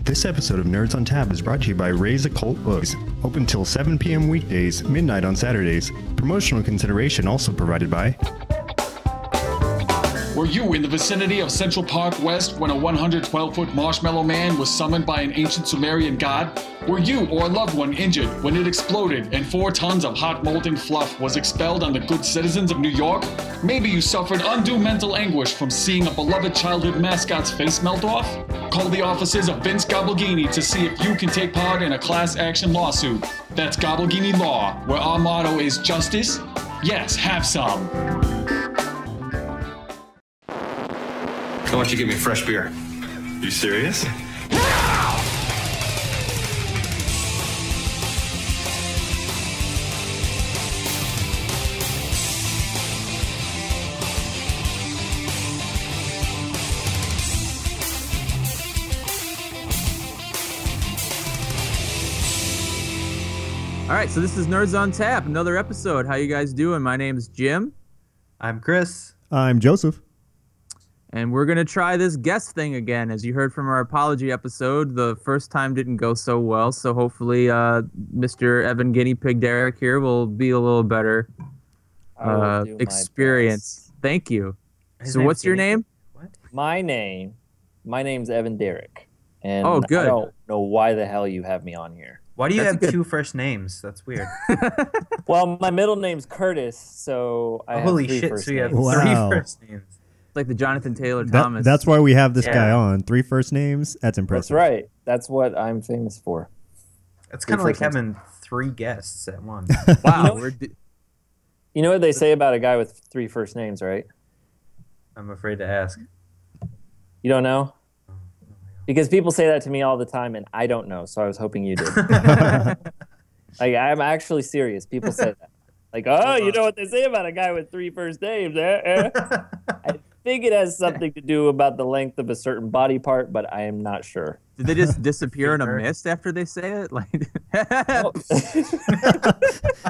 This episode of Nerds on Tap is brought to you by Ray's Occult Books. Open till 7 p.m. weekdays, midnight on Saturdays. Promotional consideration also provided by... Were you in the vicinity of Central Park West when a 112-foot marshmallow man was summoned by an ancient Sumerian god? Were you or a loved one injured when it exploded and 4 tons of hot molten fluff was expelled on the good citizens of New York? Maybe you suffered undue mental anguish from seeing a beloved childhood mascot's face melt off? Call the offices of Vince Gobblini to see if you can take part in a class action lawsuit. That's Gobblini Law, where our motto is justice? Yes, have some. Why don't you give me a fresh beer? You serious? All right, so this is Nerds on Tap, another episode. How you guys doing? My name's Jim. I'm Chris. I'm Joseph. And we're going to try this guest thing again. As you heard from our apology episode, the first time didn't go so well, so hopefully Mr. Evan Guinea Pig Derrick here will be a little better experience. Thank you. So what's your name? What? My name's Evan Derrick. And oh, good. I don't know why the hell you have me on here. Why do you have 2 first names? That's weird. Well, my middle name's Curtis, so I have Holy 3 shit, first so you have names. 3 Wow. first names. Like the Jonathan Taylor Thomas. That's why we have this guy on. 3 first names. That's impressive. That's right. That's what I'm famous for. It's kind of like having 3 guests at once. Wow. You know what they say about a guy with 3 first names, right? I'm afraid to ask. You don't know? Because people say that to me all the time, and I don't know, so I was hoping you did. Like, I'm actually serious. People say that. Like, oh, you know what they say about a guy with 3 first names, I think it has something to do about the length of a certain body part, but I am not sure. Did they just disappear in a mist after they say it? Like,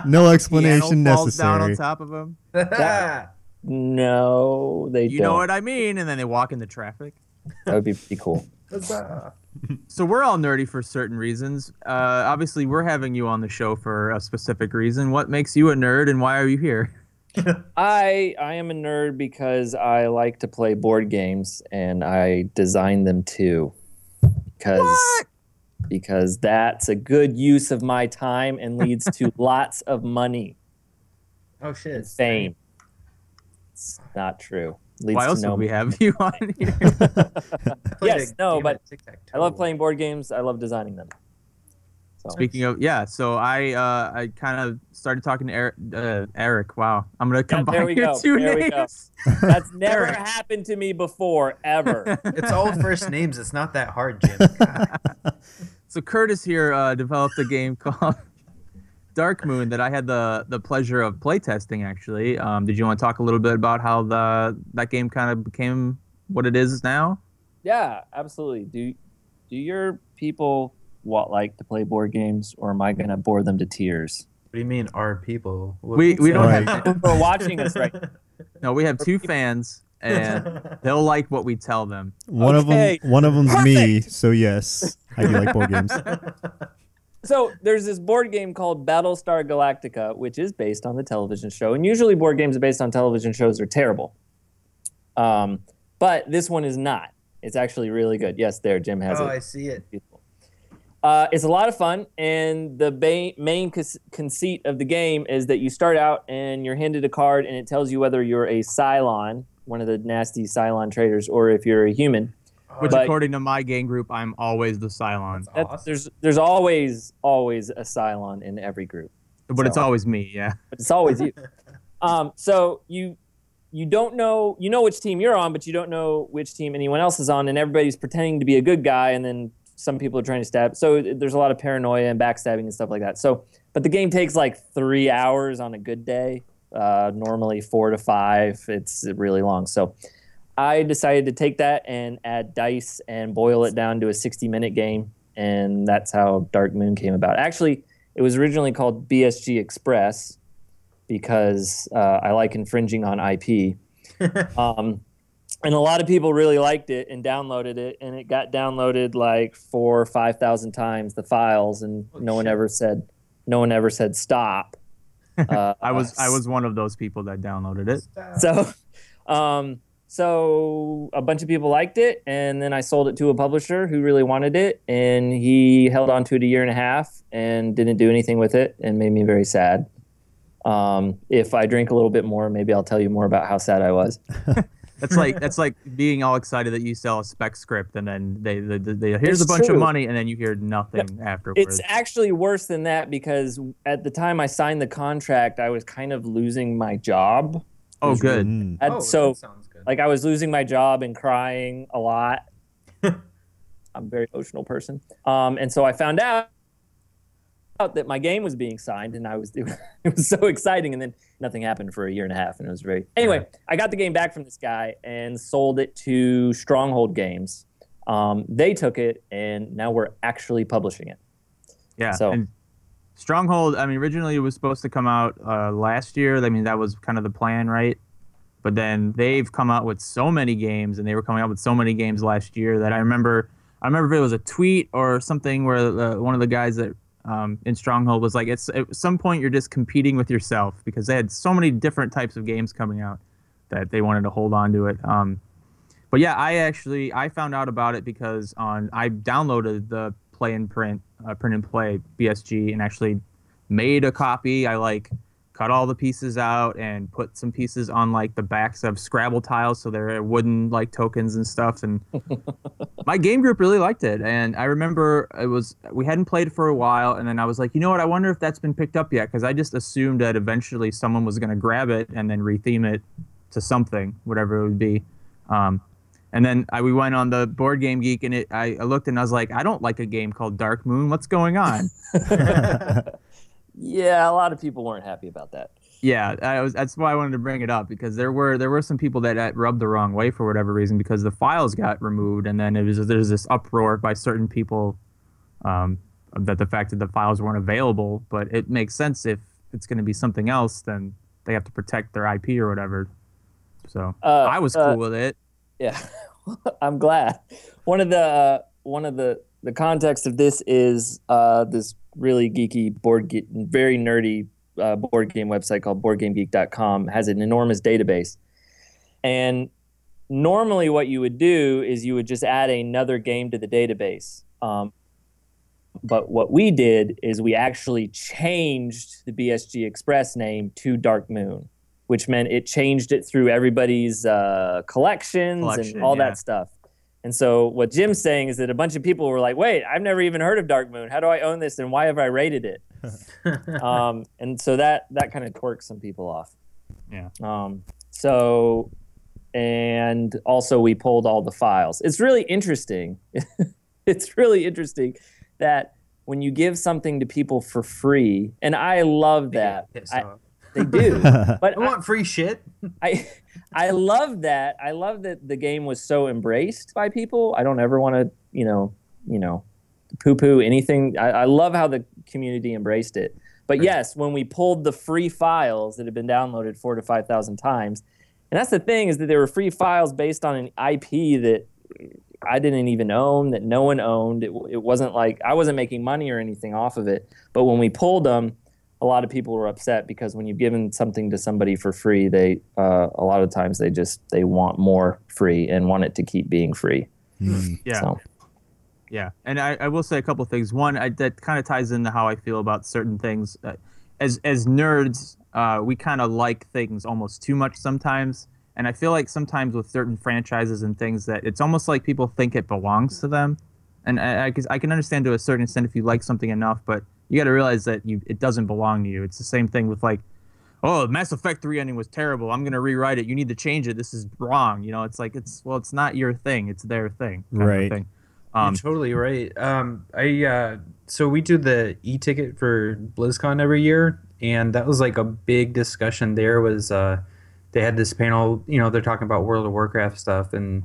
No explanation piano falls down on necessary. top of them. No, they don't. You know what I mean? And then they walk into traffic. That would be pretty cool. So we're all nerdy for certain reasons. Obviously, we're having you on the show for a specific reason. What makes you a nerd, and why are you here? I am a nerd because I like to play board games, and I design them too. Because that's a good use of my time and leads to lots of money. Oh shit. And fame. It's not true. Leads Why else to no would we have you on here? Yes, no, but I love playing board games. I love designing them. So. Speaking of, so I kind of started talking to Eric. Wow, I'm gonna combine your 2 names. That's never happened to me before, ever. It's all first names. It's not that hard, Jim. So Curtis here developed a game called Dark Moon that I had the pleasure of playtesting, actually. Did you want to talk a little bit about how that game kind of became what it is now? Yeah, absolutely. Do your people like to play board games, or am I going to bore them to tears? What do you mean, our people? We don't have people are watching us right now. No, we have 2 fans, and they'll like what we tell them. One of them's me, so yes, I do like board games. So there's this board game called Battlestar Galactica, which is based on the television show. And usually board games based on television shows are terrible. But this one is not. It's actually really good. Yes, there, Jim has it. Oh, I see it. Beautiful. It's a lot of fun, and the main conceit of the game is that you start out and you're handed a card, and it tells you whether you're a Cylon, one of the nasty Cylon traders, or if you're a human. Which, according to my game group, I'm always the Cylon. Awesome. There's always a Cylon in every group. But it's always me, yeah. But it's always you. So you don't know, you know which team you're on, but you don't know which team anyone else is on, and everybody's pretending to be a good guy, and then some people are trying to stab. So there's a lot of paranoia and backstabbing and stuff like that. So, but the game takes like 3 hours on a good day. Normally 4 to 5. It's really long. So I decided to take that and add dice and boil it down to a 60-minute game, and that's how Dark Moon came about. Actually, it was originally called BSG Express because I like infringing on IP. And a lot of people really liked it and downloaded it, and it got downloaded like 4,000 or 5,000 times, the files, and no one ever said stop. I was one of those people that downloaded it. So a bunch of people liked it, and then I sold it to a publisher who really wanted it, and he held on to it a year and a half and didn't do anything with it, and made me very sad. If I drink a little bit more, maybe I'll tell you more about how sad I was. That's like being all excited that you sell a spec script, and then they here's a bunch of money, and then you hear nothing afterwards. It's actually worse than that, because at the time I signed the contract, I was kind of losing my job. Oh, good. That sounds good. Like I was losing my job and crying a lot. I'm a very emotional person. And so I found out that my game was being signed, and it was so exciting, and then nothing happened for a year and a half, and it was anyway, I got the game back from this guy and sold it to Stronghold Games. They took it, and now we're actually publishing it. Yeah. So and Stronghold, I mean, originally it was supposed to come out last year. I mean, that was kind of the plan, right? But then they've come out with so many games, and they were coming out with so many games last year that I remember if it was a tweet or something where one of the guys that in Stronghold was like, at some point you're just competing with yourself, because they had so many different types of games coming out that they wanted to hold on to it. But yeah, I found out about it because I downloaded the print and play BSG and actually made a copy. I cut all the pieces out and put some pieces on the backs of Scrabble tiles, so they're wooden tokens and stuff. And my game group really liked it. And I remember we hadn't played it for a while, and then I was like, you know what? I wonder if that's been picked up yet, because I just assumed that eventually someone was going to grab it and then retheme it to something, whatever it would be. And then we went on the Board Game Geek, and I looked and I was like, I don't like a game called Dark Moon. What's going on? yeah, a lot of people weren't happy about that. Yeah, that's why I wanted to bring it up, because there were some people that rubbed the wrong way for whatever reason, because the files got removed, and then there's this uproar by certain people that the fact that the files weren't available. But it makes sense if it's going to be something else, then they have to protect their IP or whatever. So I was cool with it. Yeah, I'm glad. One of the context of this is this really geeky very nerdy board game website called BoardGameGeek.com has an enormous database. And normally what you would do is you would just add another game to the database. But what we did is we actually changed the BSG Express name to Dark Moon, which meant it changed it through everybody's collections and all that stuff. And so what Jim's saying is that a bunch of people were like, wait, I've never even heard of Dark Moon. How do I own this, and why have I rated it? And so that kind of twerks some people off. Yeah. And also we pulled all the files. It's really interesting. It's really interesting that when you give something to people for free, and I love that. They do. But I want free shit. I love that. I love that the game was so embraced by people. I don't ever want to, poo-poo anything. I love how the community embraced it. But yes, when we pulled the free files that had been downloaded 4,000 to 5,000 times, and that's the thing, is that there were free files based on an IP that I didn't even own, that no one owned. It wasn't like I wasn't making money or anything off of it. But when we pulled them, a lot of people were upset, because when you've given something to somebody for free, they a lot of times they want more free and want it to keep being free. Yeah. So. Yeah, and I will say a couple things. One, that kind of ties into how I feel about certain things. As nerds, we kind of like things almost too much sometimes, and I feel like sometimes with certain franchises and things that it's almost like people think it belongs to them. And I can understand to a certain extent if you like something enough, but you got to realize that it doesn't belong to you. It's the same thing with oh, Mass Effect 3 ending was terrible. I'm going to rewrite it. You need to change it. This is wrong. It's like it's not your thing. It's their thing. Right. Thing. You're totally right. So we do the e-ticket for BlizzCon every year, and that was like a big discussion. There was they had this panel. They're talking about World of Warcraft stuff, and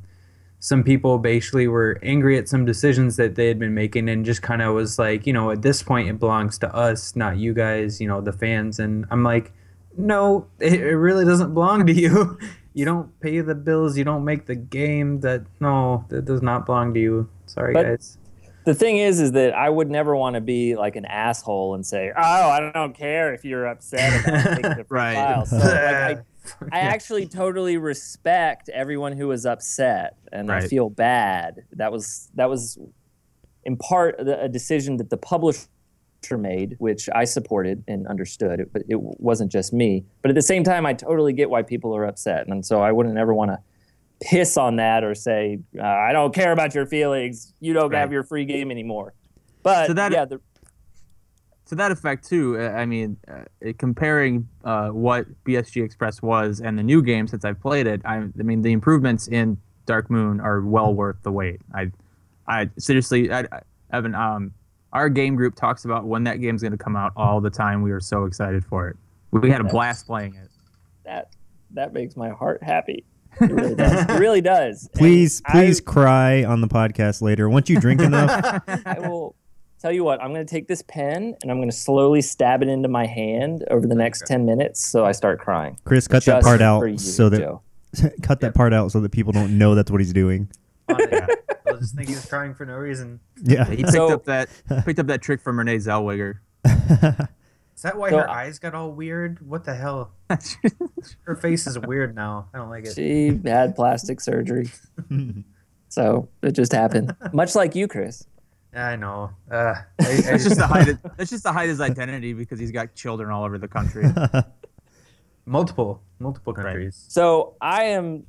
some people basically were angry at some decisions that they had been making, and just kind of was like, at this point it belongs to us, not you guys, the fans. And I'm like, no, it really doesn't belong to you. You don't pay the bills. You don't make the game. That does not belong to you. Sorry, But- guys. The thing is that I would never want to be like an asshole and say, "Oh, I don't care if you're upset about taking the free Right. file." So like, I actually totally respect everyone who was upset, and I Right. feel bad. That was in part a decision that the publisher made, which I supported and understood. But it wasn't just me. But at the same time, I totally get why people are upset, and so I wouldn't ever want to piss on that or say, I don't care about your feelings. You don't have your free game anymore. But So that- yeah, To that effect, too, I mean, comparing what BSG Express was and the new game since I've played it, I mean, the improvements in Dark Moon are well worth the wait. I seriously, Evan, our game group talks about when that game's going to come out all the time. We are so excited for it. We had a blast playing it. that makes my heart happy. It really does. It really does. Please And cry on the podcast later. Once you drink enough. I will tell you what, I'm going to take this pen and I'm going to slowly stab it into my hand over the next 10 minutes so I start crying. Chris, cut that Just part for out you, so that Joe. cut that part out so that people don't know that's what he's doing. They'll just think he's crying for no reason. Yeah. He picked So- up that trick from Renee Zellweger. Is that why So- her eyes got all weird? What the hell? Her face is weird now. I don't like it. She had plastic surgery. So it just happened. Much like you, Chris. I know. That's just to hide his identity because he's got children all over the country. multiple countries. So I am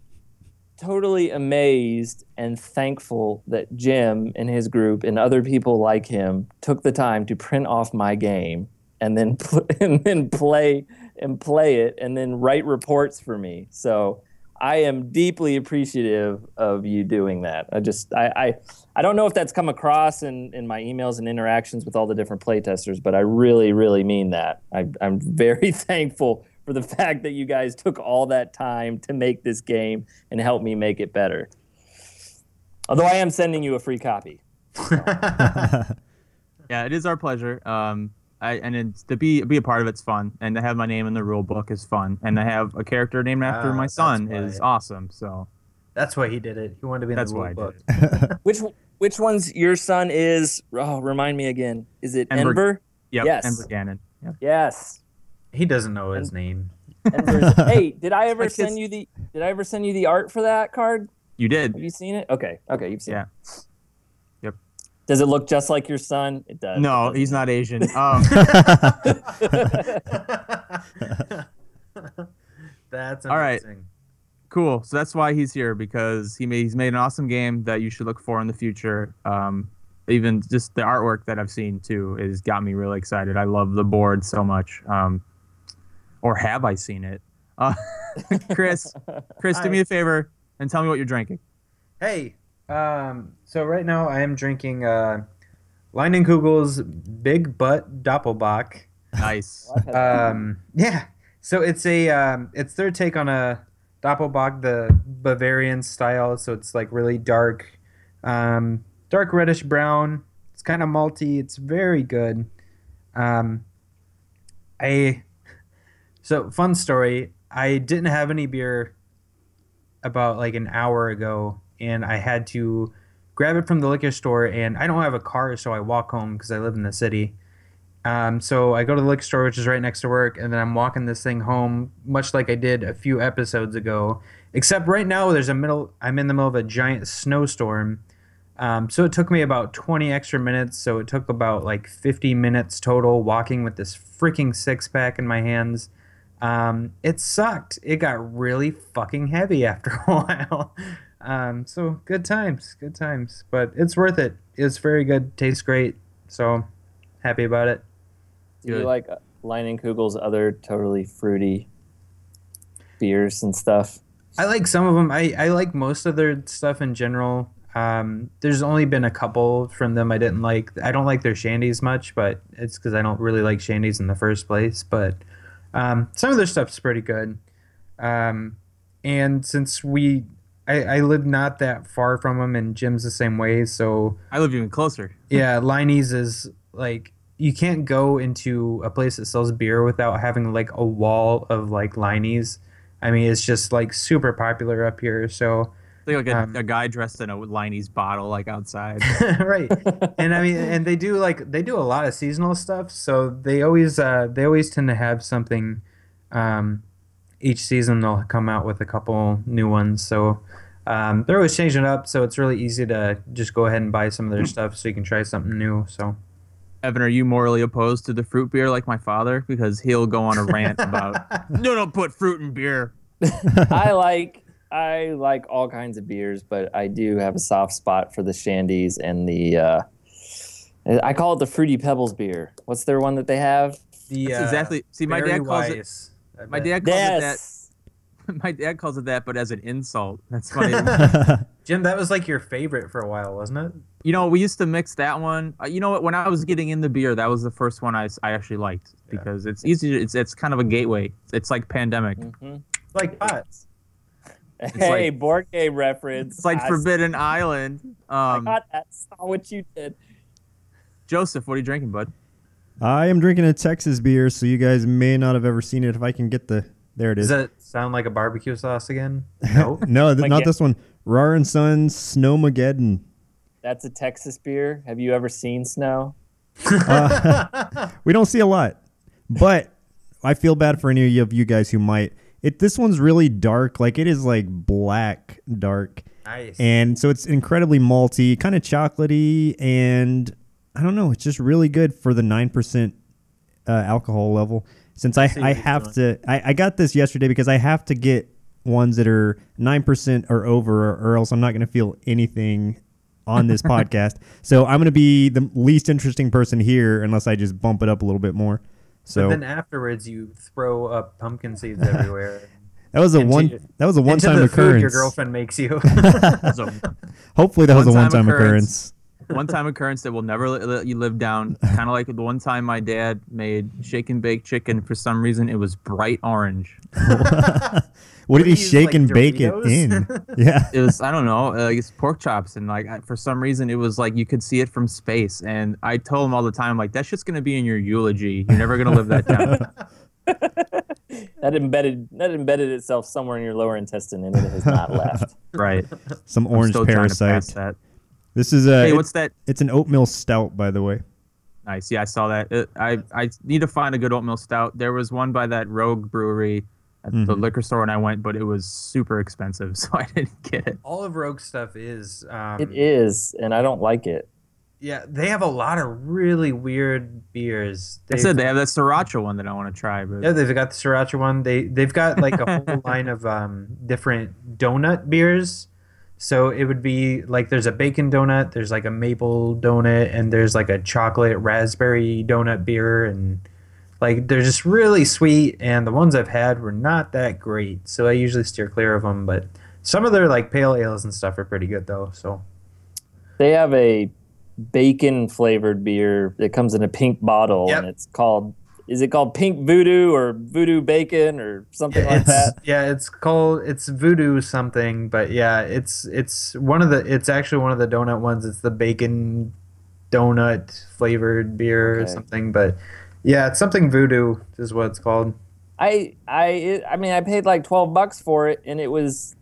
totally amazed and thankful that Jim and his group and other people like him took the time to print off my game and then play it and then write reports for me. So I am deeply appreciative of you doing that. I don't know if that's come across in my emails and interactions with all the different playtesters, but I really, really mean that. I'm very thankful for the fact that you guys took all that time to make this game and help me make it better. Although I am sending you a free copy. Yeah, it is our pleasure. And it's, to be a part of it's fun, and to have my name in the rule book is fun, and to have a character named after my that's son why. is awesome. So That's why he did it. He wanted to be in that's the why rule I book. did it. Which one's your son is? Oh, remind me again. Is it Enver? Yep, Yes. Enver Gannon. Yep. Yes. He doesn't know his name. Enver's, hey, did I ever Like send you the art for that card? You did. Have you seen it? Okay, you've seen Yeah. it. Yep. Does it look just like your son? It does. No, he's not Asian. That's amazing. All right. Cool. So that's why he's here, because he's made an awesome game that you should look for in the future. Even just the artwork that I've seen too has got me really excited. I love the board so much. Or have I seen it? Chris, do me a favor and tell me what you're drinking. Hey, so right now I am drinking Leinenkugel's Big Butt Doppelbock. Nice. Yeah. So it's it's their take on a Doppelbock, the Bavarian style. So it's like really dark, dark reddish brown. It's kind of malty. It's very good. So fun story. I didn't have any beer about like an hour ago, and I had to grab it from the liquor store, and I don't have a car, so I walk home because I live in the city. So I go to the liquor store, which is right next to work, and then I'm walking this thing home, much like I did a few episodes ago. Except right now, I'm in the middle of a giant snowstorm. So it took me about 20 extra minutes. So it took about like 50 minutes total walking with this freaking 6-pack in my hands. It sucked. It got really fucking heavy after a while. So good times. But it's worth it. It's very good. Tastes great. So happy about it. Do you like Leinenkugel's other totally fruity beers and stuff? I like some of them. I like most of their stuff in general. There's only been a couple from them I didn't like. I don't like their shandies much, but it's because I don't really like shandies in the first place. But some of their stuff's pretty good. And since I live not that far from them, and Jim's the same way, so I live even closer. yeah, Liney's is like, you can't go into a place that sells beer without having like a wall of like Liney's. I mean, it's just like super popular up here. So Like a guy dressed in a Liney's bottle, like outside. right, and I mean, and they do a lot of seasonal stuff. So they always tend to have something. Each season they'll come out with a couple new ones. So they're always changing it up. So it's really easy to just go ahead and buy some of their stuff so you can try something new. So. Evan, are you morally opposed to the fruit beer like my father? Because he'll go on a rant about, no, don't put fruit in beer. I like all kinds of beers, but I do have a soft spot for the Shandies and the I call it the Fruity Pebbles beer. What's their one that they have? That's exactly. See, my dad calls it. My dad calls it that. My dad calls it that, but as an insult. That's funny. Jim, that was like your favorite for a while, wasn't it? You know, we used to mix that one. You know what? When I was getting into beer, that was the first one I actually liked because it's easy. It's kind of a gateway. It's like Pandemic. Mm-hmm. Like pot. Hey, board game reference. It's like Forbidden Island. I got that. Saw what you did. Joseph, what are you drinking, bud? I am drinking a Texas beer, so you guys may not have ever seen it. If I can get there it is. Does that sound like a barbecue sauce again? No, no, not this one. Rahr and Sons Snowmageddon. That's a Texas beer. Have you ever seen snow? We don't see a lot, but I feel bad for any of you guys who might. This one's really dark. Like it is like black dark. Nice. And so it's incredibly malty, kind of chocolatey, and I don't know. It's just really good for the 9% alcohol level. Since I have to, I got this yesterday because I have to get ones that are 9% or over, or else I'm not going to feel anything on this podcast. So I'm going to be the least interesting person here unless I just bump it up a little bit more. So but then afterwards, you throw up pumpkin seeds everywhere. That was a one-time occurrence. Your girlfriend makes you. Hopefully, that was a one-time occurrence. One-time occurrence that will never let you live down. Kind of like the one time my dad made shake and bake chicken. For some reason, it was bright orange. What did he shake and bake it in? Yeah, it was, I don't know, it's pork chops, and like for some reason it was like you could see it from space. And I told him all the time, like, that shit's gonna be in your eulogy. You're never gonna live that down. That embedded itself somewhere in your lower intestine, and it has not left. Right. Some orange parasite. This is hey, what's that? It's an oatmeal stout, by the way. Nice. Yeah, I saw that. I need to find a good oatmeal stout. There was one by that Rogue Brewery at the liquor store when I went, but it was super expensive, so I didn't get it. All of Rogue stuff is. It is, and I don't like it. Yeah, they have a lot of really weird beers. They said they have that Sriracha one that I want to try. But yeah, they've got the Sriracha one. They've got like a whole line of different donut beers. So it would be like there's a bacon donut, there's like a maple donut, and there's like a chocolate raspberry donut beer, and like they're just really sweet. And the ones I've had were not that great, so I usually steer clear of them. But some of their like pale ales and stuff are pretty good though. So they have a bacon flavored beer that comes in a pink bottle, and it's called. Is it called Pink Voodoo or Voodoo Bacon or something like that? Yeah, it's Voodoo something, but yeah, it's actually one of the donut ones. It's the bacon donut flavored beer or something, but yeah, it's something Voodoo is what it's called. I mean, I paid like $12 for it, and it was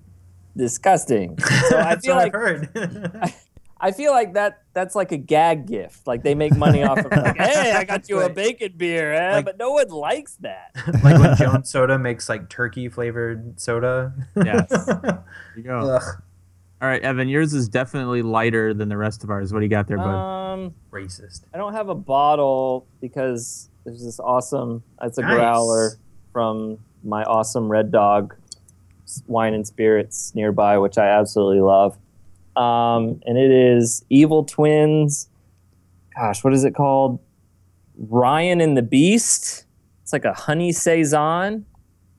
disgusting. So I feel like I've heard. I feel like that's like a gag gift. Like they make money off of like, hey, I got you a bacon beer, but no one likes that. Like when Jones Soda makes like turkey flavored soda. Yes. There you go. Ugh. All right, Evan, yours is definitely lighter than the rest of ours. What do you got there, bud? Racist. I don't have a bottle because there's this awesome. It's a growler from my awesome Red Dog Wine and Spirits nearby, which I absolutely love. And it is Evil Twins. Gosh, what is it called? Ryan and the Beast. It's like a honey saison.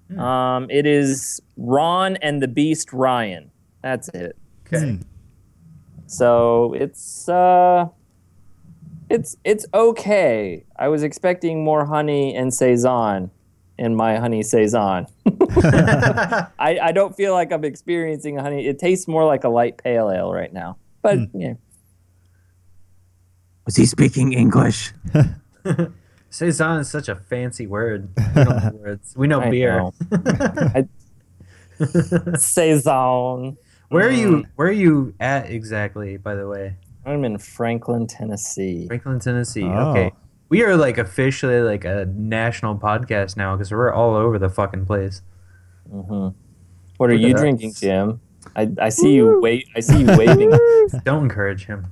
It is Ron and the Beast Ryan. That's it. Okay. So it's okay. I was expecting more honey and saison in my honey saison. I don't feel like I'm experiencing a honey. It tastes more like a light pale ale right now. But yeah. Was he speaking English? Saison is such a fancy word. We know words. We know beer. Saison. Where are you at exactly, by the way? I'm in Franklin, Tennessee. Franklin, Tennessee. Oh. Okay. We are like officially like a national podcast now because we're all over the fucking place. Mm-hmm. What are Look at you that. drinking, Jim? I see you I see you waving. Don't encourage him.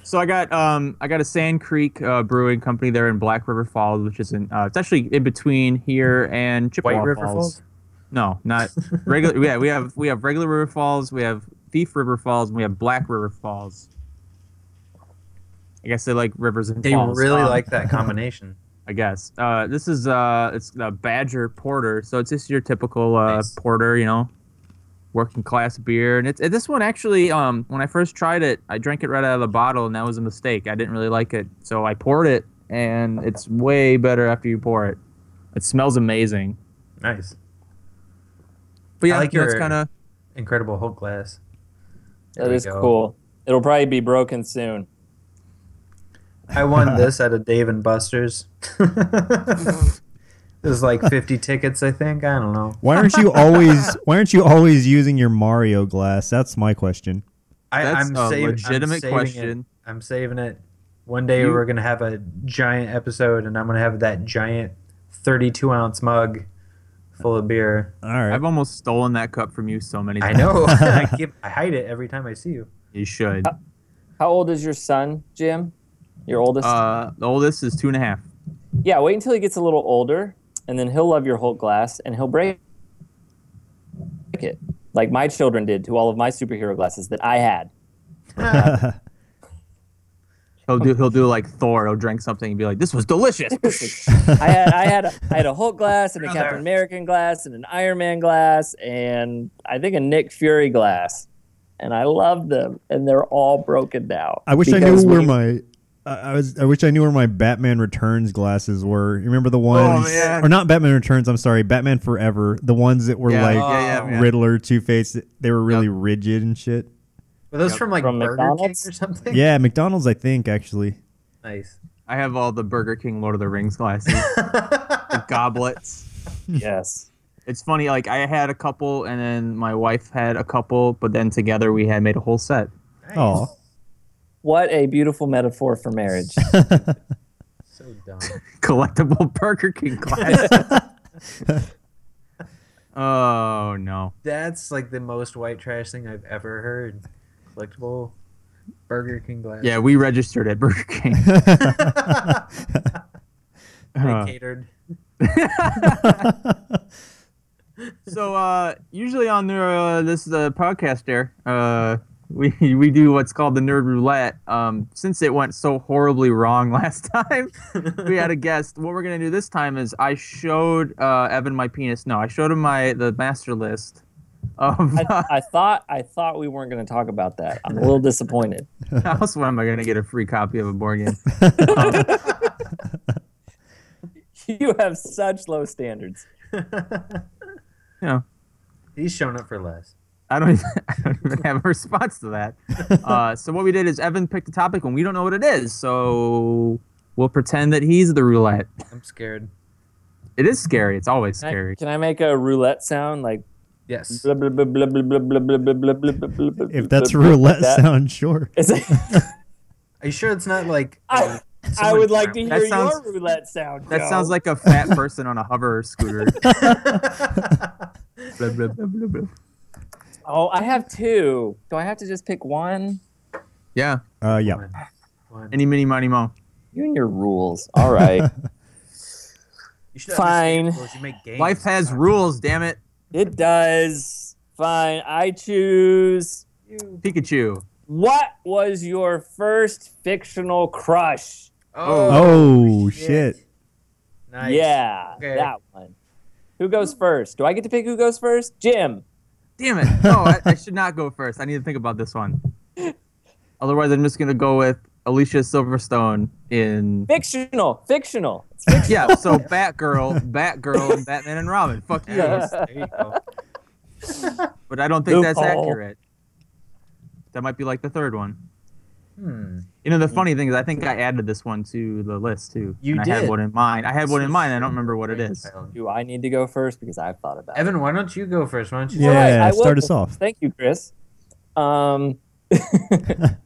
So I got a Sand Creek Brewing Company there in Black River Falls, which is it's actually in between here and Chippewa White River Falls? No, not regular. Yeah, we have regular River Falls, we have Thief River Falls, and we have Black River Falls. I guess they like rivers and They falls. really like that combination. I guess this is it's a Badger Porter, so it's just your typical Nice. porter, working class beer. And this one actually, when I first tried it, I drank it right out of the bottle, and that was a mistake. I didn't really like it, so I poured it, and it's way better after you pour it. It smells amazing. Nice. But yeah, I like it's your kind of incredible Hulk glass. There That we is go. cool. It'll probably be broken soon. I won this at a Dave and Buster's. It was like 50 tickets, I think. I don't know. Why aren't you always using your Mario glass? That's my question. That's I'm a saving legitimate question. It. I'm saving it. One day You- we're gonna have a giant episode, and I'm gonna have that giant 32-ounce mug full of beer. All right. I've almost stolen that cup from you so many I times. know. I hide it every time I see you. You should. How old is your son, Jim? Your oldest? The oldest is 2.5. Yeah, wait until he gets a little older, and then he'll love your Hulk glass, and he'll break it. Like my children did to all of my superhero glasses that I had. He'll do like Thor. He'll drink something and be like, "This was delicious." I had a Hulk glass and a Captain American glass and an Iron Man glass and I think a Nick Fury glass. And I love them, and they're all broken now. I wish I Because knew when where you- I wish I knew where my Batman Returns glasses were. You remember the ones, man. or not Batman Returns? I'm sorry, Batman Forever. The ones that were like yeah. Riddler, Two-Face. They were really rigid and shit. Were those from like From Burger McDonald's? King or something? Yeah, McDonald's, I think actually. Nice. I have all the Burger King Lord of the Rings glasses, the goblets. Yes. It's funny, like I had a couple, and then my wife had a couple, but then together we had made a whole set. Oh, What a beautiful metaphor for marriage. So dumb. Collectible Burger King glasses. Oh no. That's like the most white trash thing I've ever heard. Collectible Burger King glass. Yeah, we registered at Burger King. They catered. So usually on this podcast there, we do what's called the Nerd Roulette. Since it went so horribly wrong last time, we had a guest. What we're gonna do this time is I showed Evan my penis. No, I showed him the master list of. I thought we weren't going to talk about that. I'm a little disappointed. How else am I gonna get a free copy of a board game? You have such low standards. You know, He's shown up for less. I don't even have a response to that. So what we did is Evan picked a topic and we don't know what it is. So we'll pretend that he's the roulette. I'm scared. It is scary. It's always Can I- scary. Can I make a roulette sound like? Yes. Blah, blah, blah, blah, blah, blah, blah, blah, blah, blah, blah, blah, blah, if that's a blah, blah, roulette that- sound, sure. Is it- Are you sure it's not like? I someone would like to That hear sounds- your roulette sound. That Joe. sounds like a fat person on a hover scooter. Blah, blah, blah, blah, blah. Oh, I have two. Do I have to just pick one? Yeah. Yeah. One. Any, mini, money, mo. You and your rules. All right. You should Fine. understand rules. You make games. Life has rules, damn it. It does. Fine. I choose. Pikachu. What was your first fictional crush? Oh, shit. Nice. Yeah, Okay. that one. Who goes first? Do I get to pick who goes first? Jim. Damn it. No, I should not go first. I need to think about this one. Otherwise, I'm just going to go with Alicia Silverstone in... Fictional. It's fictional. Yeah, so Batgirl, and Batman and Robin. Fuck you. Yes, there you go. But I don't think that's Loophole. accurate. That might be like the third one. You know, the funny thing is, I think I added this one to the list too. You I did. had one in mind. I had one in mind. I don't remember what it is. Do I need to go first because I've thought about it? Evan, why don't you go first? Why don't you? Yeah. All right, I will start go us off. first. Thank you, Chris.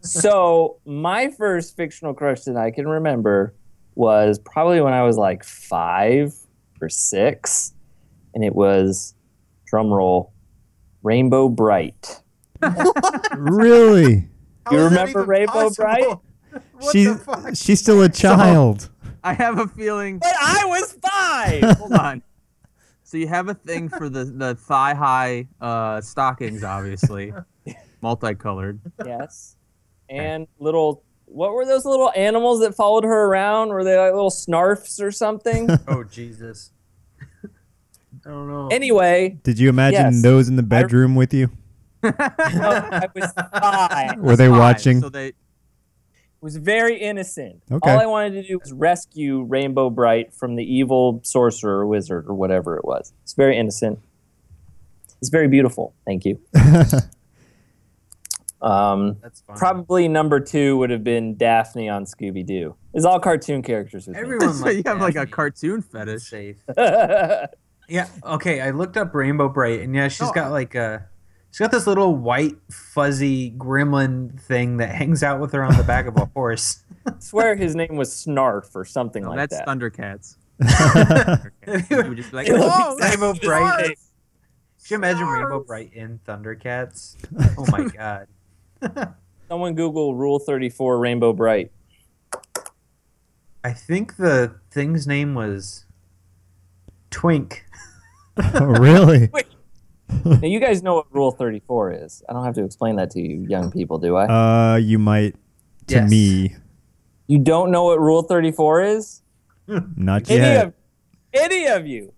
So my first fictional crush that I can remember was probably when I was like 5 or 6, and it was, drum roll, Rainbow Brite. Really? You remember Rainbow Brite? She's still a child. I have a feeling. But I was 5. Hold on. So you have a thing for the thigh-high stockings, obviously, multicolored. Yes. And little, what were those little animals that followed her around? Were they like little snarfs or something? Oh Jesus! I don't know. Anyway, Did you imagine Yes. those in the bedroom with you? no, I was 5. Were they Fine. watching? So they. Was very innocent. Okay. All I wanted to do was rescue Rainbow Brite from the evil sorcerer or wizard or whatever it was. It's very innocent. It's very beautiful. Thank you. That's fine. Probably number 2 would have been Daphne on Scooby-Doo. It's all cartoon characters with me. Everyone So likes you have like a Daphne. cartoon fetish. Safe. Yeah. Okay. I looked up Rainbow Brite, and yeah, she's got like a. She's got this little white fuzzy gremlin thing that hangs out with her on the back of a horse. I swear his name was Snarf or something No, like that's that. Thundercats. You would just be like, It looks "Oh, Rainbow exactly Brite. the same. Could you imagine Rainbow Brite in Thundercats? Oh my god. Someone Google Rule 34 Rainbow Brite. I think the thing's name was Twink. Oh, really? Now, you guys know what Rule 34 is. I don't have to explain that to you young people, do I? You might. To Yes. me, You don't know what Rule 34 is? not yet. Any of you?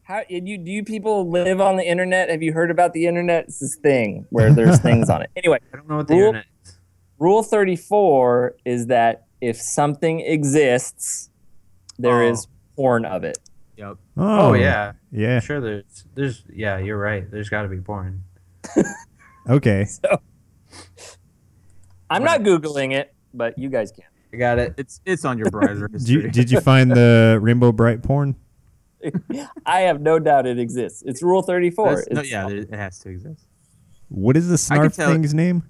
How do you people live on the internet? Have you heard about the internet? It's this thing where there's things on it. Anyway, I don't know what the Rule- internet is. Rule 34 is that if something exists, there is porn of it. Yep. Oh yeah. Yeah. I'm sure there's yeah, you're right. There's gotta be porn. Okay. I'm not Googling it, but you guys can. I got it. It's on your browser Did you, history. did you find the Rainbow Bright porn? I have no doubt it exists. It's Rule 34. That's- no, It's- yeah, it has to exist. What is the I can snarf tell- thing's name?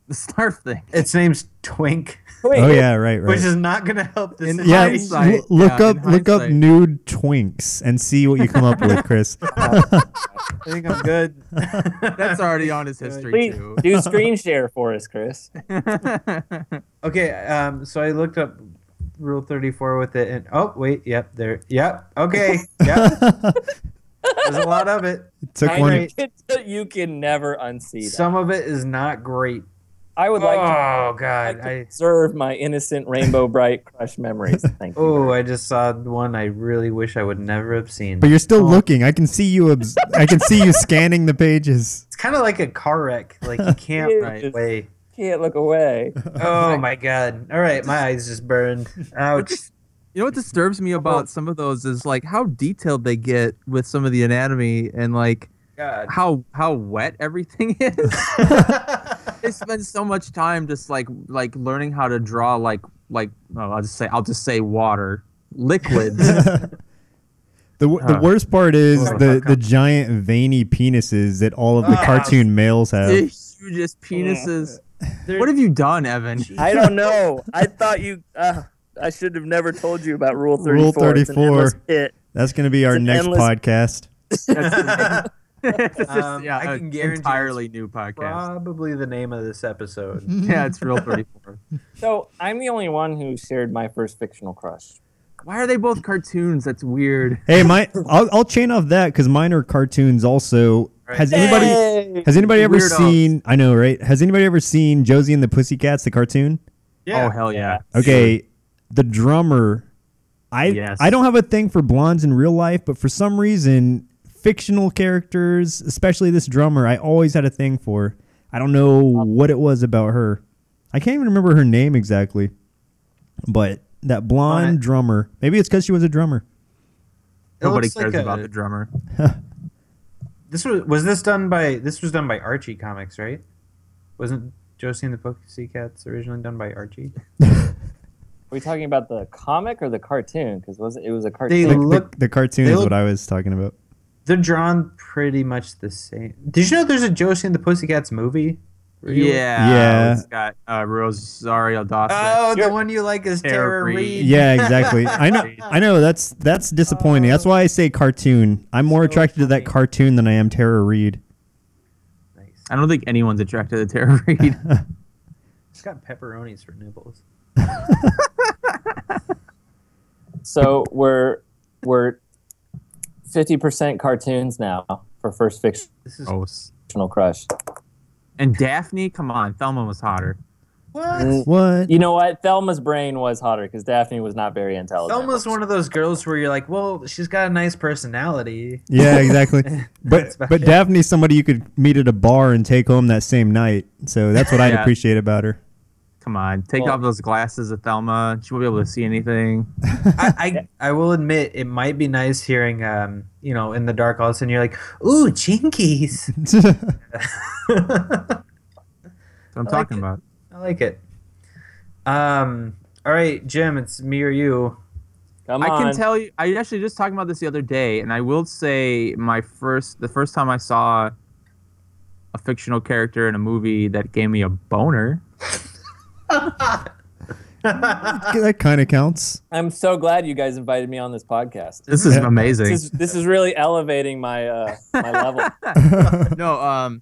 The Snarf thing. Its name's Twink, Wait, Oh yeah, right, right. which is not gonna help this. In yeah, hindsight- look yeah, up in look up hindsight. nude twinks and see what you come up with, Chris. I think I'm good. That's already on his history please too. do screen share for us, Chris. Okay, so I looked up Rule 34 with it, and oh wait, yep, there, yep, okay, yep. There's a lot of it. Took I one. think you can never unsee that. Some of it is not great. I would like to, Oh like god, to preserve my innocent Rainbow Bright crush memories. Thank you. oh, I just saw one I really wish I would never have seen. But you're still looking. I can see you. I can see you scanning the pages. It's kind of like a car wreck. Like you can't It right is. away. Can't look away. Oh my god! All right, my eyes just burned. Ouch. You know what disturbs me about some of those is like how detailed they get with some of the anatomy and like God. how wet everything is. They spend so much time just like learning how to draw like I'll just say water liquids. The worst part is Oh, the giant veiny penises that all of the Ah. cartoon males have. The hugest penises. What have you done, Evan? I don't know. I thought you. I should have never told you about Rule 34. Rule It's an 34. endless pit. That's going to be our an next endless- podcast. It's just, I can an guarantee entirely new podcast. Probably the name of this episode. Yeah, it's Real 34. So I'm the only one who shared my first fictional crush. Why are they both cartoons? That's weird. Hey, I'll chain off that because mine are cartoons also. Right. Has anybody ever Weirdos. seen? I know, right? Has anybody ever seen Josie and the Pussycats, the cartoon? Oh hell yeah. Okay, the drummer. Yes. I don't have a thing for blondes in real life, but for some reason, fictional characters, especially this drummer, I always had a thing for. I don't know what it was about her. I can't even remember her name exactly, but that blonde drummer. Maybe it's because she was a drummer. Nobody looks cares like about the drummer. This was done by Archie Comics, right? Wasn't Josie and the Pussycats, originally done by Archie. Are we talking about the comic or the cartoon? Because it was a cartoon. The cartoon is what I was talking about. They're drawn pretty much the same. Did you know there's a Josie and the Pussycats movie? Yeah. It's got Rosario Dawson. Oh, the one you like is Tara Reid. Yeah, exactly. I know. That's disappointing. That's why I say cartoon. I'm more attracted to that cartoon than I am Tara Reid. Nice. I don't think anyone's attracted to Tara Reid. It's got pepperonis for nipples. So we're 50% cartoons now for first fictional crush. And Daphne, come on, Thelma was hotter. What? You know what? Thelma's brain was hotter because Daphne was not very intelligent. Thelma's one of those girls where you're like, well, she's got a nice personality. Yeah, exactly. but Daphne's somebody you could meet at a bar and take home that same night. So that's what I appreciate about her. Come on, take off those glasses of Thelma. She won't be able to see anything. I will admit it might be nice hearing, in the dark all of a sudden you're like, ooh, jinkies. That's what I'm talking about. I like it. All right, Jim, it's me or you. Come on. I can tell you, I actually just talking about this the other day, and I will say the first time I saw a fictional character in a movie that gave me a boner. That kind of counts. I'm so glad you guys invited me on this podcast. This is amazing. This is really elevating my my level. No,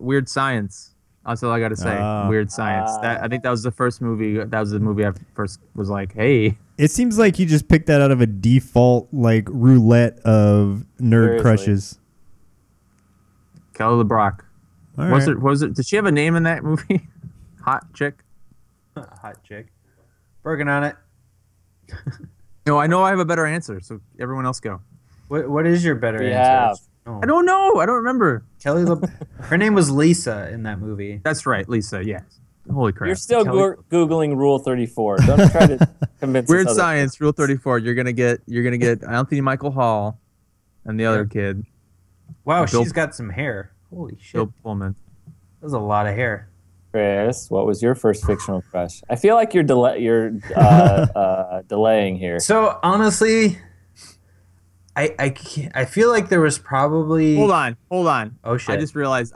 Weird Science. That's all I got to say. Weird Science. I think that was the first movie. That was the movie I first was like, hey. It seems like you just picked that out of a default like roulette of nerd crushes. Kelly LeBrock. Was it? Did she have a name in that movie? Hot chick. Hot chick. Working on it. No, I know I have a better answer. So everyone else go. What is your better answer? Yeah. Oh. I don't know. I don't remember. Her name was Lisa in that movie. That's right, Lisa. Yes. Holy crap. You're still googling Rule 34. Don't try to convince Weird Science, Rule 34. You're gonna get Anthony Michael Hall, and the other kid. Wow, she's got some hair. Holy shit. Bill Pullman. That was a lot of hair. Chris, what was your first fictional crush? I feel like you're delaying here. So honestly, I feel like there was probably. Hold on. Oh shit! I just realized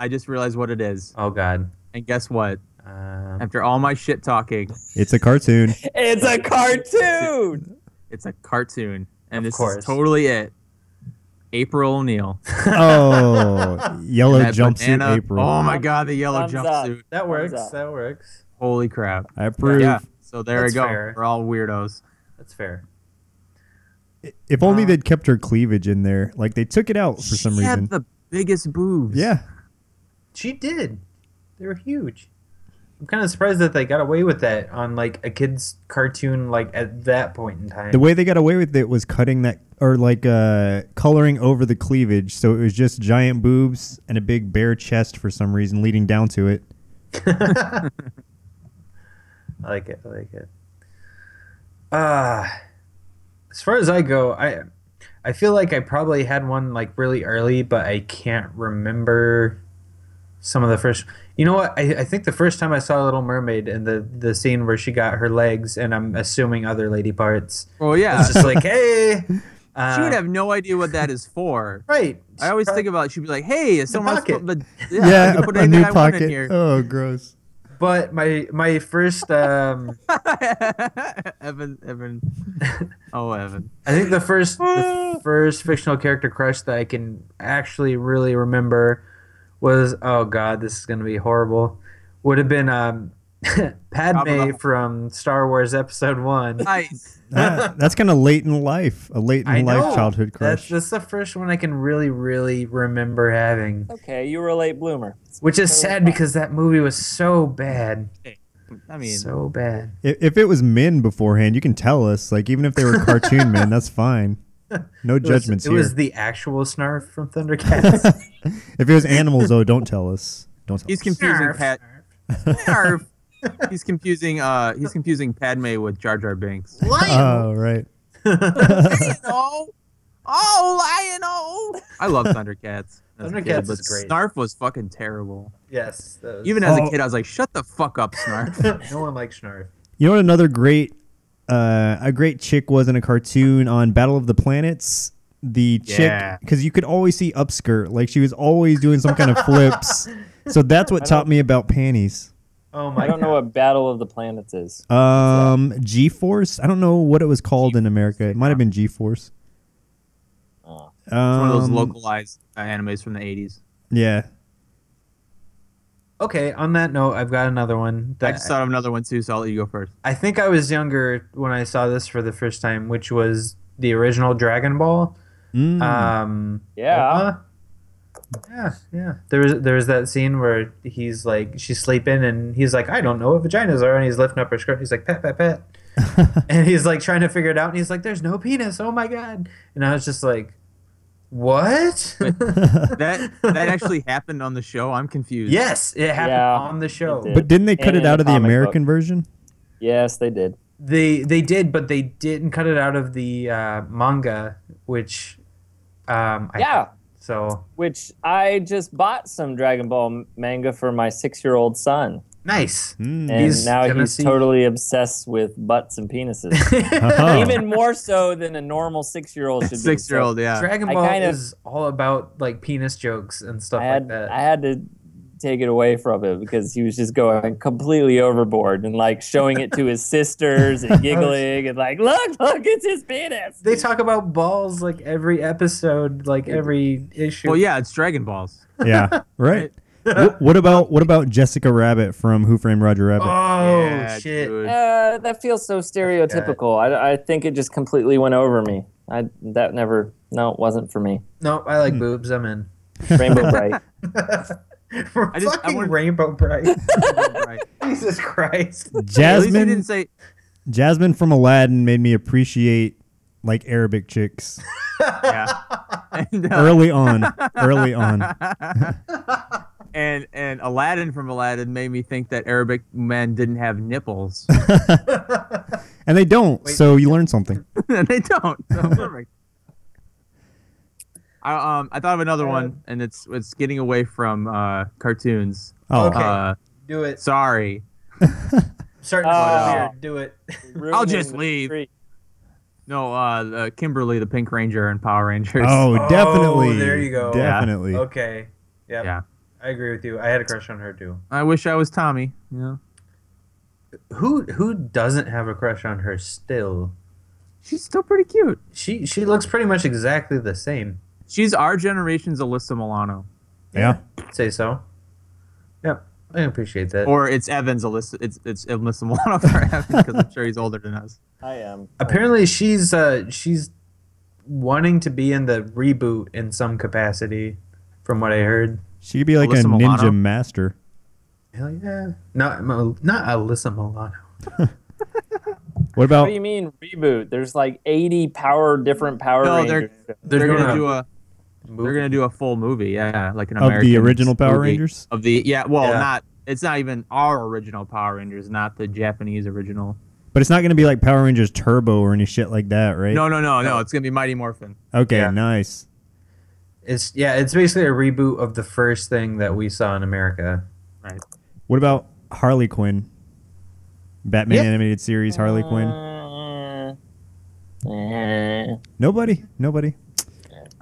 what it is. Oh god! And guess what? After all my shit talking, it's a cartoon. It's a cartoon. It's a cartoon, and of this course. is totally it. April O'Neil. Oh, yellow jumpsuit banana. April. Oh my god, the yellow Thumbs jumpsuit. up. That works. Thumbs up. That works. Holy crap. I approve. Yeah. So there That's we go. fair. We're all weirdos. That's fair. If only they'd kept her cleavage in there. Like they took it out for some She reason. had the biggest boobs. Yeah. She did. They were huge. I'm kind of surprised that they got away with that on like a kid's cartoon, like at that point in time. The way they got away with it was cutting that, or like coloring over the cleavage, so it was just giant boobs and a big bare chest for some reason, leading down to it. I like it. As far as I go, I feel like I probably had one like really early, but I can't remember some of the first. You know what? I think the first time I saw Little Mermaid and the scene where she got her legs, and I'm assuming other lady parts. Oh yeah. It's just like, hey. She would have no idea what that is for. Right. I always think about it. She'd be like, "Hey, is someone else pocket. but Yeah, I can put a anything new I want in pocket. here." Oh, gross. But my first Evan. Oh, Evan. I think the first fictional character crush that I can actually really remember was, oh god, this is gonna be horrible. Would have been Padme from Star Wars Episode 1. Nice. That's kind of late in life. A late in life childhood crush. That's the first one I can really, really remember having. Okay, you were a late bloomer. Which is sad because that movie was so bad. I mean, So bad. If it was men beforehand, you can tell us. Like even if they were cartoon men, that's fine. No judgments It here. was the actual Snarf from Thundercats. If it was animals, though, don't tell us. Don't tell he's us. confusing Snarf. Snarf. He's confusing Padme with Jar Jar Binks. Oh, right. Lion-O! Oh, Lion-O! I love Thundercats. as a kid, Thundercats but is great. Snarf was fucking terrible. Yes. Even as a kid, I was like, "Shut the fuck up, Snarf." No one likes Snarf. You know what? Another great, a great chick was in a cartoon on Battle of the Planets. The chick, because you could always see upskirt, like she was always doing some kind of flips. So that's what taught me about panties. Oh my! I don't know what Battle of the Planets is. G-Force. I don't know what it was called in America. It might have been G-Force. Oh. It's one of those localized animes from the 80s. Yeah. Okay, on that note, I've got another one. I just thought of another one too, so I'll let you go first. I think I was younger when I saw this for the first time, which was the original Dragon Ball. Yeah. Yeah. There's that scene where he's like, she's sleeping, and he's like, I don't know what vaginas are, and he's lifting up her skirt. He's like, pet, pet, pet, and he's like trying to figure it out, and he's like, there's no penis. Oh my god! And I was just like, what? that actually happened on the show. I'm confused. Yes, it happened on the show. But didn't they cut it out of the American version? Yes, they did. They did, but they didn't cut it out of the manga, which which I just bought some Dragon Ball manga for my 6-year-old son. Nice. And now he's totally obsessed with butts and penises. Even more so than a normal 6-year-old should be. 6-year-old, yeah. Dragon Ball is all about like penis jokes and stuff like that. I had to take it away from him because he was just going completely overboard and like showing it to his sisters and giggling and like, look, it's his penis. They talk about balls like every episode, like every issue. Well, yeah, it's Dragon Balls. Yeah, right. What about Jessica Rabbit from Who Framed Roger Rabbit? Oh, Yeah, shit. dude. That feels so stereotypical. I think it just completely went over me. It wasn't for me. No, I like boobs. I'm in. Rainbow Brite. Rainbow Brite. Jesus Christ. Jasmine didn't say. Jasmine from Aladdin made me appreciate like Arabic chicks. Yeah. And, early on. And Aladdin from Aladdin made me think that Arabic men didn't have nipples. And they don't, so you learn something. And they don't. So perfect. I thought of another one, and it's getting away from cartoons. Oh, okay. Do it. Sorry. Starting to go here. Do it. I'll just leave. No, Kimberly, the Pink Ranger, and Power Rangers. Oh, definitely. There you go. Definitely. Okay. Yep. Yeah. I agree with you. I had a crush on her too. I wish I was Tommy. Yeah. Who doesn't have a crush on her still? She's still pretty cute. She looks pretty much exactly the same. She's our generation's Alyssa Milano. Yeah. I'd say so. Yep. I appreciate that. Or it's Evan's Alyssa. It's Alyssa Milano for Evan because I'm sure he's older than us. I am. Apparently, she's wanting to be in the reboot in some capacity, from what I heard. She could be like Alyssa a Milano? ninja master. Hell yeah! Not Alyssa Milano. What about What do you mean reboot? There's like 80 different Power No, Rangers. they're doing gonna a do a. They're gonna do a full movie, yeah, like an of American the original Power movie Rangers? of the Yeah. not. It's not even our original Power Rangers, not the Japanese original. But it's not going to be like Power Rangers Turbo or any shit like that, right? No. It's gonna be Mighty Morphin. Okay, Yeah. nice. It's basically a reboot of the first thing that we saw in America. Right. What about Harley Quinn? Batman Yeah. animated series Harley Quinn? Nobody?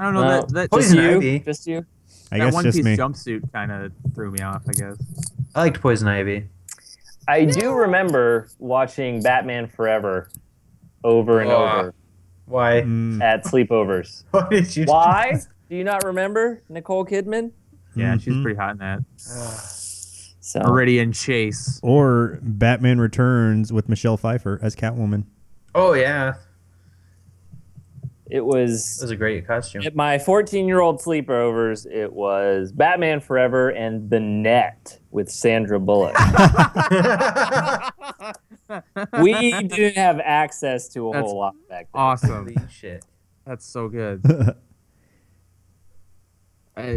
I don't know Well, that Poison just you? Ivy. Just you? I that guess one just piece me. jumpsuit kind of threw me off. I guess. I liked Poison Ivy. I do remember watching Batman Forever over and over Why? at sleepovers. Why did you? Why? Do you not remember Nicole Kidman? Yeah, she's pretty hot in that. So Meridian Chase. Or Batman Returns with Michelle Pfeiffer as Catwoman. Oh yeah, it that was was a great costume. at my 14-year-old sleepovers. It was Batman Forever and The Net with Sandra Bullock. We didn't have access to a That's whole lot back then. Awesome. Holy shit! That's so good.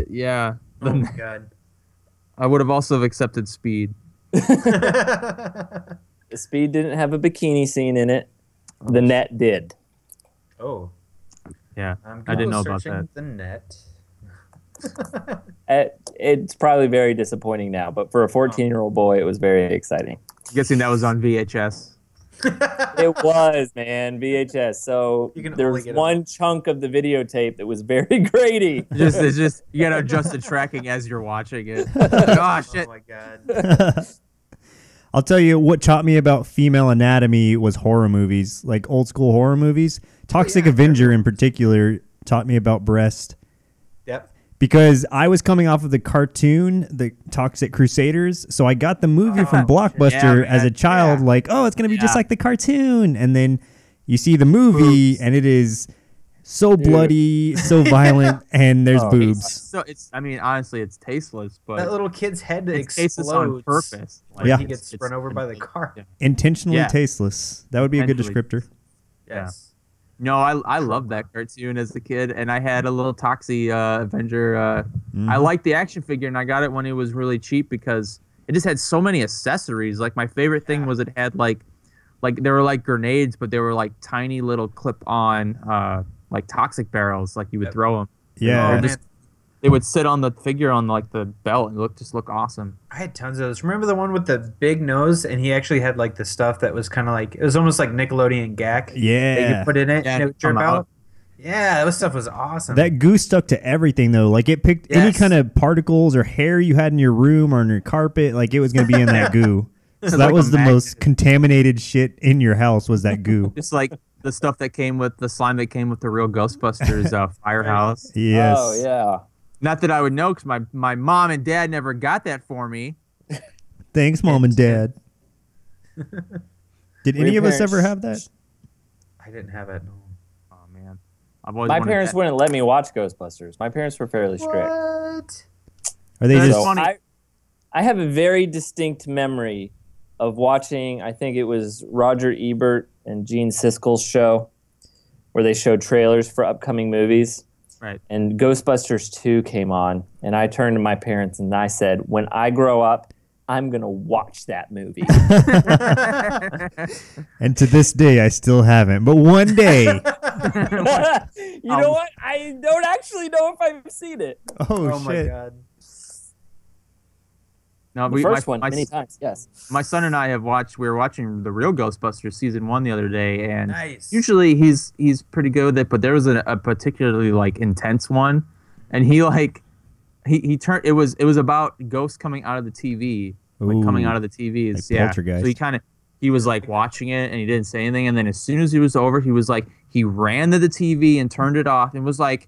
Yeah. Oh my god. I would have also accepted Speed. The Speed didn't have a bikini scene in it. The Net did. Oh. Yeah. I'm I didn't know about searching that. The Net. It's probably very disappointing now, but for a 14-year-old boy, it was very exciting. I'm guessing that was on VHS. It was, man, VHS. So there was one chunk of the videotape that was very grainy. It's just you gotta adjust the tracking as you're watching it. Oh shit! Oh my god. I'll tell you what taught me about female anatomy was horror movies, like old school horror movies. Toxic Avenger in particular taught me about breast. Yep. Because I was coming off of the cartoon, the Toxic Crusaders, so I got the movie from Blockbuster as a child, like, oh, it's going to be just like the cartoon. And then you see the movie, and it is so bloody, so violent, and there's boobs. So I mean, honestly, it's tasteless, but that little kid's head explodes on purpose. Like he gets run over by the car. Intentionally tasteless. That would be a good descriptor. Yes. No, I loved that cartoon as a kid, and I had a little Toxic Avenger. I liked the action figure, and I got it when it was really cheap because it just had so many accessories. Like my favorite thing was it had like they were like grenades, but they were like tiny little clip-on like toxic barrels. Like you would throw them. Yeah. They would sit on the figure on like the belt and look awesome. I had tons of those. Remember the one with the big nose, and he actually had like the stuff that was kind of like, it was almost like Nickelodeon gack. Yeah. That you put in it and it would drip come out. out. Yeah, that stuff was awesome. That goo stuck to everything though. Like it picked any kind of particles or hair you had in your room or on your carpet, like it was going to be in that goo. So that like was a the magnet. most contaminated shit in your house was that goo. Just like the stuff that came with the slime that came with the real Ghostbusters firehouse. Yes. Oh, yeah. Not that I would know because my mom and dad never got that for me. Thanks, Mom and Dad. Did any of us ever have that? I didn't have it. No. Oh, man. I've always My wanted parents that. wouldn't let me watch Ghostbusters. My parents were fairly strict. What? Are they That's just funny. I have a very distinct memory of watching, I think it was Roger Ebert and Gene Siskel's show, where they showed trailers for upcoming movies. Right. And Ghostbusters 2 came on, and I turned to my parents and I said, when I grow up, I'm going to watch that movie. And to this day, I still haven't. But one day. You know what? I don't actually know if I've seen it. Oh, my shit. god. No, The first one, many times, yes. My son and I we were watching the real Ghostbusters season 1 the other day, and Nice. usually he's pretty good with it, but there was a particularly like intense one, and he turned it was about ghosts coming out of the TV, like coming out of the TV. Like Poltergeist. So he was like watching it and he didn't say anything, and then as soon as he was over, he was like he ran to the TV and turned it off and was like,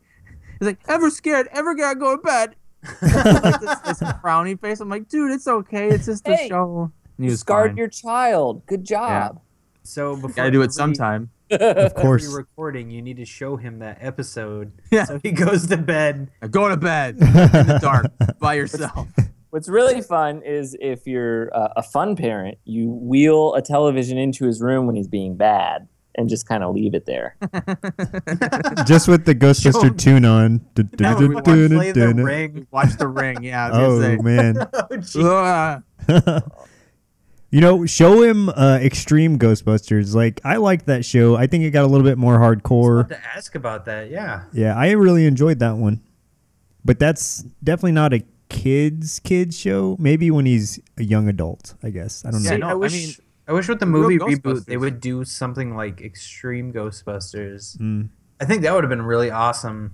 he's like, ever scared, ever gotta go to bed. Like this frowny face. I'm like, dude, it's okay. It's just a show. And he was Scarred fine. your child. Good job. So before Gotta do it sometime. Of course. every recording, you need to show him that episode. Yeah. So he goes to bed. Go to bed in the dark by yourself. What's really fun is if you're a fun parent, you wheel a television into his room when he's being bad and just kind of leave it there. Just with the Ghostbuster tune on. Play the ring. Watch The Ring. Yeah. I was Oh, gonna man. Oh, geez. say. You know, show him Extreme Ghostbusters. Like, I liked that show. I think it got a little bit more I was hardcore. about to ask about that. Yeah. Yeah, I really enjoyed that one. But that's definitely not a kids show. Maybe when he's a young adult, I guess. I don't know. Yeah, See, no, I wish. I mean, I wish with the real movie reboot they Ghostbusters. would do something like Extreme Ghostbusters. I think that would have been really awesome.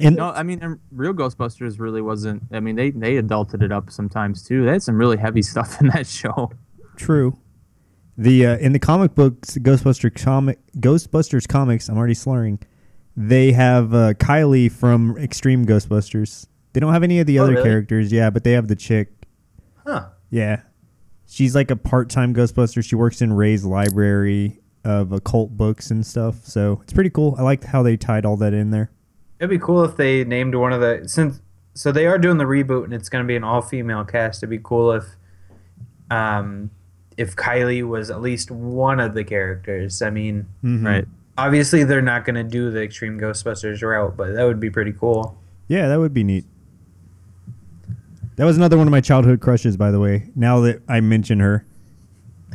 And No, I mean, real Ghostbusters really wasn't. I mean, they adulted it up sometimes too. They had some really heavy stuff in that show. true. The in the comic books, Ghostbusters comics, I'm already slurring. They have Kylie from Extreme Ghostbusters. They don't have any of the other really? characters, yeah, but they have the chick. Huh. Yeah. She's like a part-time Ghostbuster. She works in Ray's library of occult books and stuff. So it's pretty cool. I liked how they tied all that in there. It'd be cool if they named one of the so they are doing the reboot and it's going to be an all-female cast. It'd be cool if Kylie was at least one of the characters. I mean, Right. obviously they're not going to do the Extreme Ghostbusters route, but that would be pretty cool. Yeah, that would be neat. That was another one of my childhood crushes, by the way. Now that I mention her,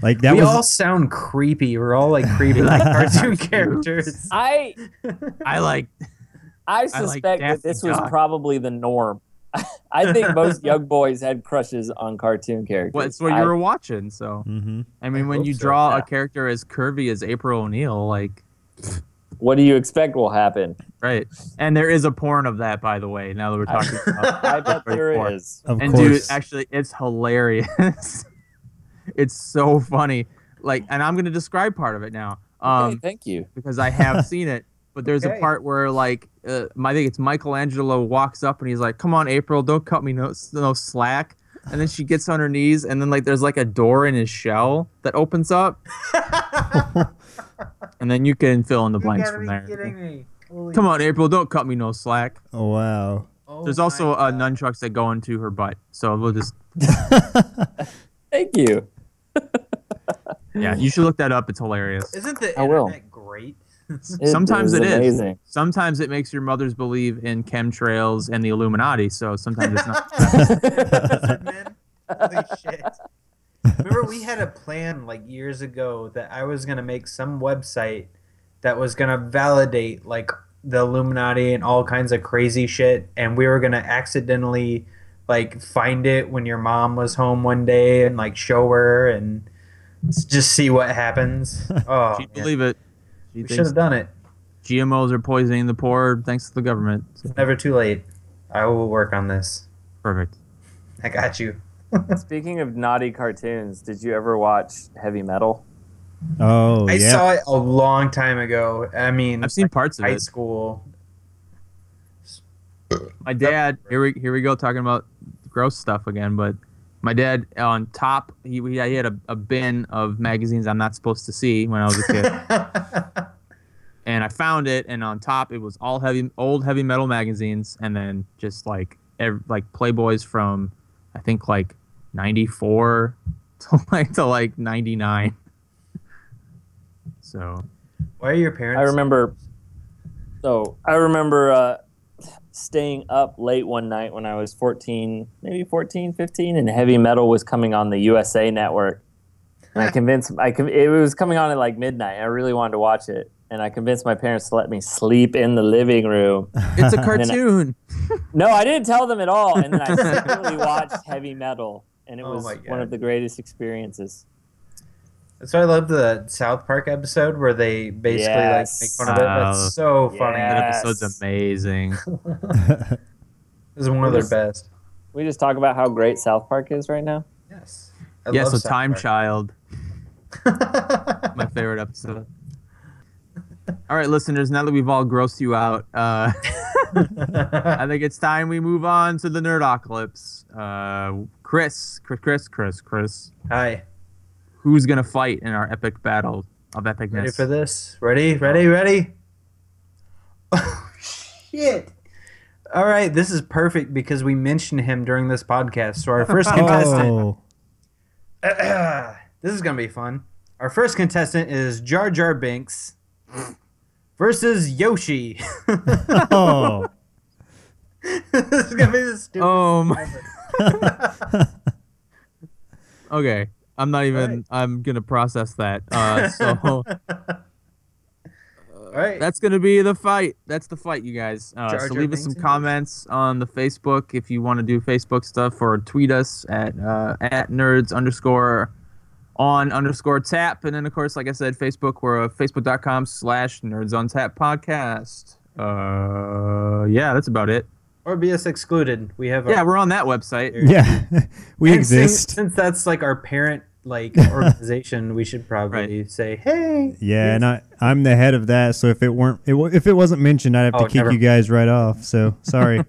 like that We was all sound creepy. We're all like creepy like cartoon characters. I I like. I suspect that this was probably the norm. I think most young boys had crushes on cartoon characters. Well, it's what you were watching, so. Mm-hmm. I mean, when you draw a character as curvy as April O'Neil, like... What do you expect will happen? Right. And there is a porn of that, by the way, now that we're talking about I bet there is. Of and course. dude, actually, it's hilarious. It's so funny. Like, and I'm going to describe part of it now. Okay, thank you. Because I have seen it. But there's a part where, like, I think it's Michelangelo walks up and he's like, "Come on, April, don't cut me no slack." And then she gets on her knees, and then like there's like a door in his shell that opens up. And then you can fill in the blanks from there. Come on, April, don't cut me no slack. Oh, wow. There's also nunchucks that go into her butt. So we'll just... Thank you. Yeah, you should look that up. It's hilarious. Isn't the internet great? Sometimes it is. Amazing. Sometimes it makes your mothers believe in chemtrails and the Illuminati, so sometimes it's not. Holy shit. Remember, we had a plan like years ago that I was going to make some website that was going to validate like the Illuminati and all kinds of crazy shit, and we were going to accidentally like find it when your mom was home one day and like show her and just see what happens. Oh, She'd believe it. We should have done it. GMOs are poisoning the poor thanks to the government. So. It's never too late. I will work on this. Perfect. I got you. Speaking of naughty cartoons, did you ever watch Heavy Metal? Oh, I saw it a long time ago. I mean, I've seen parts of high it. school. My dad, here we go talking about gross stuff again, but my dad on top, he had a bin of magazines I'm not supposed to see when I was a kid. And I found it, and on top it was all old heavy metal magazines, and then just like Playboys from I think like 94 to like 99. So why are your parents? I remember staying up late one night when I was 14, maybe 14, 15, and Heavy Metal was coming on the USA Network. And it was coming on at like midnight. I really wanted to watch it. And I convinced my parents to let me sleep in the living room. It's a cartoon. No, I didn't tell them at all. And then I secretly watched Heavy Metal. And it was one of the greatest experiences. That's why I love the South Park episode where they basically like make fun of it. That's so funny. That episode's amazing. This is one of their best. We just talk about how great South Park is right now? Yes. So Time Child. My favorite episode. All right, listeners, now that we've all grossed you out, I think it's time we move on to the Nerdocalypse. Chris. Hi. Who's going to fight in our epic battle of epicness? Ready for this? Ready? Oh, shit. All right, this is perfect because we mentioned him during this podcast. So our first contestant... this is going to be fun. Our first contestant is Jar Jar Binks versus Yoshi. Oh. This is going to be the stupidest Okay. I'm not even. Right. I'm gonna process that. All right. That's gonna be the fight. That's the fight, you guys. So leave us some comments on the Facebook if you want to do Facebook stuff, or tweet us at nerds_on_tap, and then of course, like I said, Facebook. We're facebook.com/nerdsontap podcast. Yeah, that's about it. Or BS Excluded. We have we're on that website. Yeah, we exist. Since that's like our parent organization, we should probably say, hey. Yeah, and I'm the head of that, so if it wasn't mentioned, I'd have to kick you guys right off. So sorry.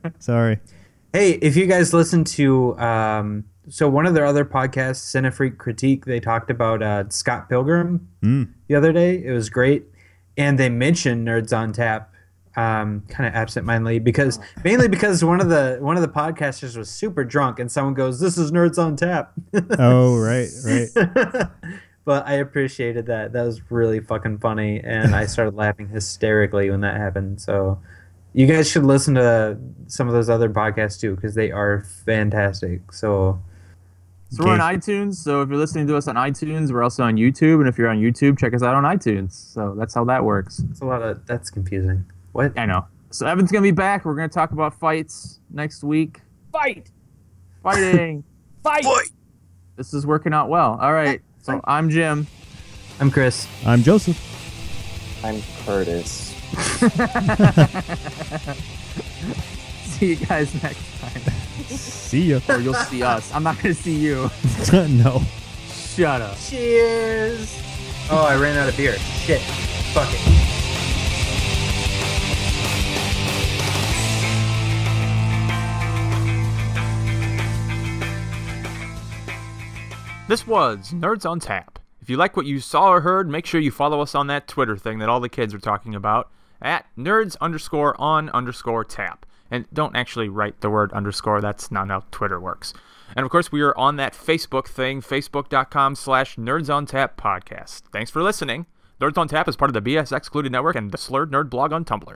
Hey, if you guys listen to so one of their other podcasts, Cinefreak Critique, they talked about Scott Pilgrim the other day. It was great, and they mentioned Nerds on Tap. Kind of absentmindedly mainly because one of the podcasters was super drunk and someone goes, "This is Nerds on Tap." Oh, right. But I appreciated that. That was really fucking funny, and I started laughing hysterically when that happened. So you guys should listen to some of those other podcasts too, because they are fantastic. So we're on iTunes. So if you're listening to us on iTunes, we're also on YouTube, and if you're on YouTube, check us out on iTunes. So that's how that works. That's confusing. What? I know. So Evan's gonna be back. We're gonna talk about fights next week. Fighting. Fight. This is working out well. All right. So I'm Jim. I'm Chris. I'm Joseph. I'm Curtis. See you guys next time. See ya. Or you'll see us. I'm not gonna see you. No. Shut up. Cheers. Oh, I ran out of beer. Shit. Fuck it. This was Nerds on Tap. If you like what you saw or heard, make sure you follow us on that Twitter thing that all the kids are talking about, at nerds_on_tap. And don't actually write the word underscore. That's not how Twitter works. And of course, we are on that Facebook thing, facebook.com/nerdsontap podcast. Thanks for listening. Nerds on Tap is part of the BS Excluded Network and the Slurred Nerd blog on Tumblr.